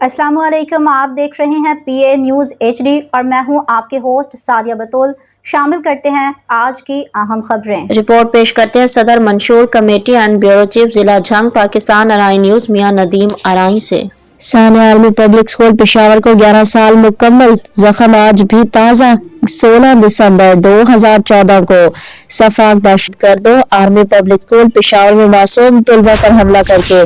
अस्सलाम वालेकुम। आप देख रहे हैं PA न्यूज़ HD और मैं हूं आपके होस्ट सादिया बतूल। शामिल करते हैं आज की अहम खबरें। रिपोर्ट पेश करते हैं सदर मंशूर कमेटी एंड ब्यूरो चीफ जिला जंग पाकिस्तान अराई न्यूज़ मियां नदीम अराई से। Sania army public school Peshawar को 11 साल मुकम्मल, जख्म आज भी ताज़ा। 16 दिसंबर 2014 को सफाक दहशतगर्दों आर्मी पब्लिक स्कूल पेशावर में मासूम तलबा पर हमला करके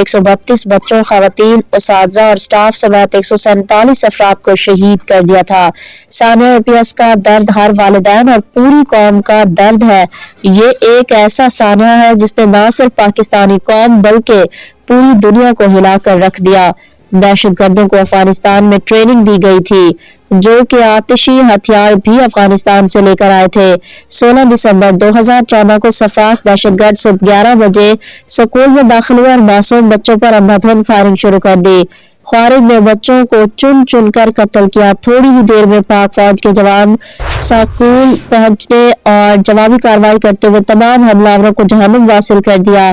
132 बच्चों, खवातीन, उसातिज़ा और स्टाफ समेत 147 अफराद को शहीद कर दिया था। सानिया APS का दर्द हर वालिदैन और पूरी कौम का दर्द है। ये एक ऐसा सानिया है जिसने न सिर्फ पाकिस्तानी कौम बल्कि पूरी दुनिया को हिला कर रख दिया। दहशतगर्दों को अफगानिस्तान में ट्रेनिंग दी गई थी, जो कि आतिशी हथियार भी अफगानिस्तान से लेकर आए थे। 16 दिसंबर 2014 को सफाक दहशतगर्द सुबह 11 बजे स्कूल में दाखिल हुए और मासूम बच्चों पर अंधाधुंध फायरिंग शुरू कर दी। खारिज ने बच्चों को चुन चुन कर कत्ल किया। थोड़ी ही देर में पाक फौज के जवान स्कूल पहुंचने और जवाबी कार्रवाई करते हुए तमाम हमलावरों को जहन्नुम वासिल कर दिया।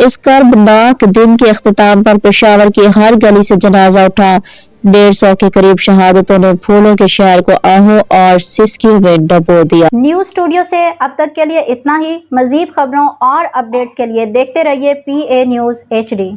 इस कर्बनाक दिन के इख्तिताम पर पेशावर की हर गली से जनाजा उठा। 150 के करीब शहादतों ने फूलों के शहर को आहों और सिसकियों में डुबो दिया। न्यूज़ स्टूडियो से अब तक के लिए इतना ही। मजीद खबरों और अपडेट्स के लिए देखते रहिए PA न्यूज़ HD।